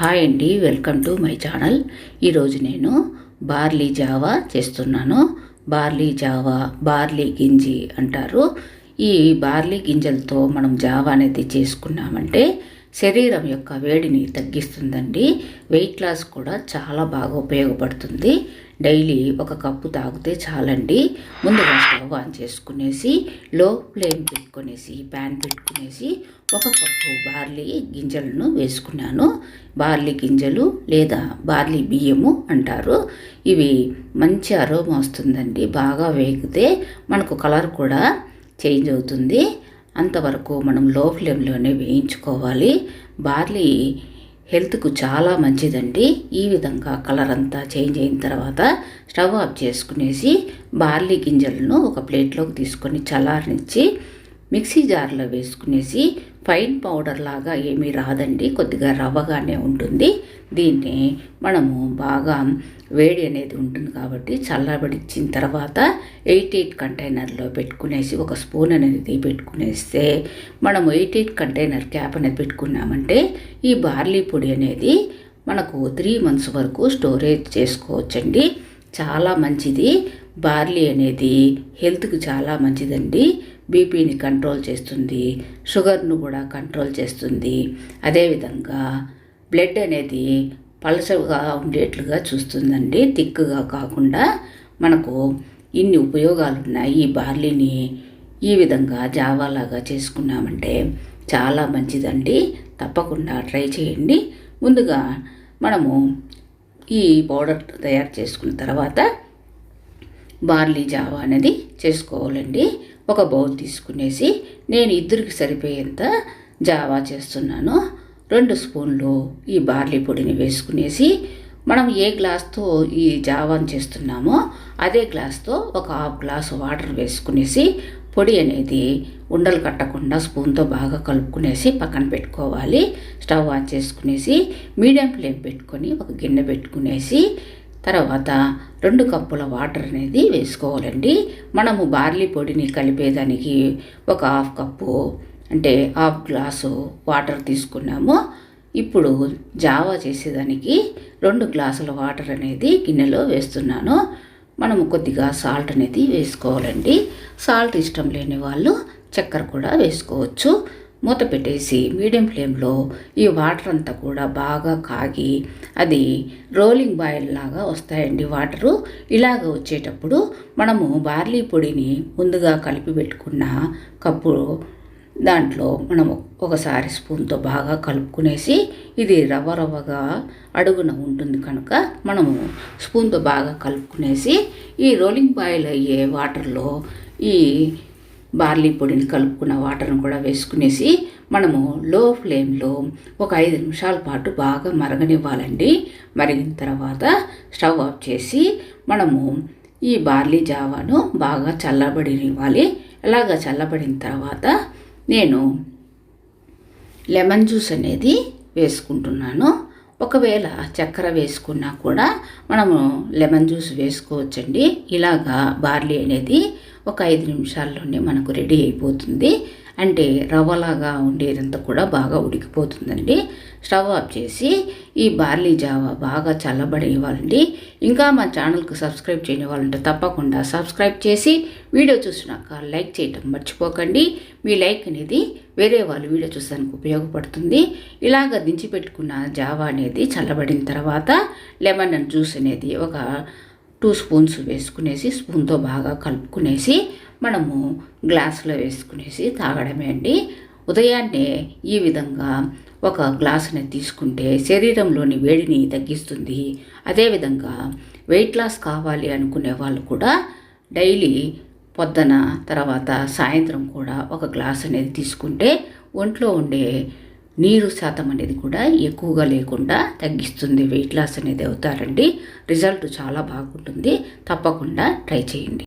Hi అండి, welcome to my channel. ఈరోజు నేను బార్లీ జావా చేస్తున్నాను. బార్లీ జావా, బార్లీ గింజి అంటారు. ఈ బార్లీ గింజలతో మనం జావా అనేది చేసుకున్నామంటే శరీరం యొక్క వేడిని తగ్గిస్తుందండి. వెయిట్ లాస్ కూడా చాలా బాగా ఉపయోగపడుతుంది. డైలీ ఒక కప్పు తాగితే చాలండి. ముందుగా స్టవ్ ఆన్ చేసుకునేసి లో ఫ్లేమ్ పెట్టుకునేసి ప్యాన్ పెట్టుకునేసి ఒక కప్పు బార్లీ గింజలను వేసుకున్నాను. బార్లీ గింజలు లేదా బార్లీ బియ్యము అంటారు. ఇవి మంచి అరోమా వస్తుందండి. బాగా వేగితే మనకు కలర్ కూడా చేంజ్ అవుతుంది. అంతవరకు మనం లో ఫ్లేమ్లోనే వేయించుకోవాలి. బార్లీ హెల్త్కు చాలా మంచిదండి. ఈ విధంగా కలర్ అంతా చేంజ్ అయిన తర్వాత స్టవ్ ఆఫ్ చేసుకునేసి బార్లీ గింజలను ఒక ప్లేట్లోకి తీసుకొని చల్లారనిచ్చి మిక్సీ జార్లో వేసుకునేసి ఫైన్ పౌడర్ లాగా ఏమీ రాదండి, కొద్దిగా రవ్వగానే ఉంటుంది. దీన్ని మనము బాగా వేడి అనేది ఉంటుంది కాబట్టి చల్లబడిచ్చిన తర్వాత 88 కంటైనర్లో పెట్టుకునేసి ఒక స్పూన్ అనేది పెట్టుకునేస్తే మనము 88 కంటైనర్ క్యాప్ అనేది పెట్టుకున్నామంటే ఈ బార్లీ పొడి అనేది మనకు 3 months వరకు స్టోరేజ్ చేసుకోవచ్చండి. చాలా మంచిది. బార్లీ అనేది హెల్త్కి చాలా మంచిదండి. బీపీని కంట్రోల్ చేస్తుంది, షుగర్ను కూడా కంట్రోల్ చేస్తుంది. అదేవిధంగా బ్లడ్ అనేది పలచగా ఉండేట్లుగా చూస్తుందండి, థిక్గా కాకుండా. మనకు ఇన్ని ఉపయోగాలు ఉన్నాయి. ఈ బార్లీని ఈ విధంగా జావాలాగా చేసుకున్నామంటే చాలా మంచిదండి. తప్పకుండా ట్రై చేయండి. ముందుగా మనము ఈ పౌడర్ తయారు చేసుకున్న తర్వాత బార్లీ జావా అనేది చేసుకోవాలండి. ఒక బౌల్ తీసుకునేసి నేను ఇద్దరికి సరిపోయేంత జావా చేస్తున్నాను. 2 స్పూన్లు ఈ బార్లీ పొడిని వేసుకునేసి మనం ఏ గ్లాస్తో ఈ జావాని చేస్తున్నామో అదే గ్లాస్తో ఒక ½ గ్లాసు వాటర్ వేసుకునేసి పొడి అనేది ఉండలు కట్టకుండా స్పూన్తో బాగా కలుపుకునేసి పక్కన పెట్టుకోవాలి. స్టవ్ ఆన్ చేసుకునేసి మీడియం ఫ్లేమ్ పెట్టుకొని ఒక గిన్నె పెట్టుకునేసి తర్వాత 2 కప్పుల వాటర్ అనేది వేసుకోవాలండి. మనము బార్లీ పొడిని కలిపేదానికి ఒక ½ కప్పు అంటే ½ గ్లాసు వాటర్ తీసుకున్నాము. ఇప్పుడు జావా చేసేదానికి 2 గ్లాసుల వాటర్ అనేది గిన్నెలో వేస్తున్నాను. మనము కొద్దిగా సాల్ట్ అనేది వేసుకోవాలండి. సాల్ట్ ఇష్టం లేని వాళ్ళు చక్కెర కూడా వేసుకోవచ్చు. మూత పెట్టేసి మీడియం ఫ్లేమ్లో ఈ వాటర్ అంతా కూడా బాగా కాగి అది రోలింగ్ బాయిల్ లాగా వస్తాయండి వాటరు. ఇలాగ వచ్చేటప్పుడు మనము బార్లీ పొడిని ముందుగా కలిపి పెట్టుకున్న కప్పు దాంట్లో మనము ఒకసారి స్పూన్తో బాగా కలుపుకునేసి ఇది రవ్వగా అడుగున ఉంటుంది కనుక మనము స్పూన్తో బాగా కలుపుకునేసి ఈ రోలింగ్ బాయిల్ అయ్యే వాటర్లో ఈ బార్లీ పొడిని కలుపుకున్న వాటర్ను కూడా వేసుకునేసి మనము లో ఫ్లేమ్లో ఒక 5 నిమిషాల పాటు బాగా మరగనివ్వాలండి. మరిగిన తర్వాత స్టవ్ ఆఫ్ చేసి మనము ఈ బార్లీ జావాను బాగా చల్లబడినివ్వాలి. అలాగ చల్లబడిన తర్వాత నేను లెమన్ జ్యూస్ అనేది వేసుకుంటున్నాను. ఒకవేళ చక్కెర వేసుకున్నా కూడా మనము లెమన్ జ్యూస్ వేసుకోవచ్చండి. ఇలాగా బార్లీ అనేది ఒక 5 నిమిషాల్లోనే మనకు రెడీ అయిపోతుంది. అంటే రవ్వలాగా ఉండేదంతా కూడా బాగా ఉడికిపోతుందండి. స్టవ్ ఆఫ్ చేసి ఈ బార్లీ జావా బాగా చల్లబడి ఇవ్వాలండి. ఇంకా మా ఛానల్కి సబ్స్క్రైబ్ చేయని వాళ్ళంటే తప్పకుండా సబ్స్క్రైబ్ చేసి వీడియో చూసినాక లైక్ చేయటం మర్చిపోకండి. మీ లైక్ అనేది వేరే వాళ్ళు వీడియో చూసానికి ఉపయోగపడుతుంది. ఇలాగ దించి పెట్టుకున్న జావా అనేది చల్లబడిన తర్వాత లెమన్ జ్యూస్ అనేది ఒక 2 స్పూన్స్ వేసుకునేసి స్పూన్తో బాగా కలుపుకునేసి మనము గ్లాసులో వేసుకునేసి తాగడమే అండి. ఉదయాన్నే ఈ విధంగా ఒక గ్లాసుని తీసుకుంటే శరీరంలోని వేడిని తగ్గిస్తుంది. అదేవిధంగా వెయిట్ లాస్ కావాలి అనుకునే వాళ్ళు కూడా డైలీ పొద్దున తర్వాత సాయంత్రం కూడా ఒక గ్లాస్ అనేది తీసుకుంటే ఒంట్లో ఉండే నీరు శాతం అనేది కూడా ఎక్కువగా లేకుండా తగ్గిస్తుంది. వెయిట్ లాస్ అనేది అవుతారండి. రిజల్ట్ చాలా బాగుంటుంది. తప్పకుండా ట్రై చేయండి.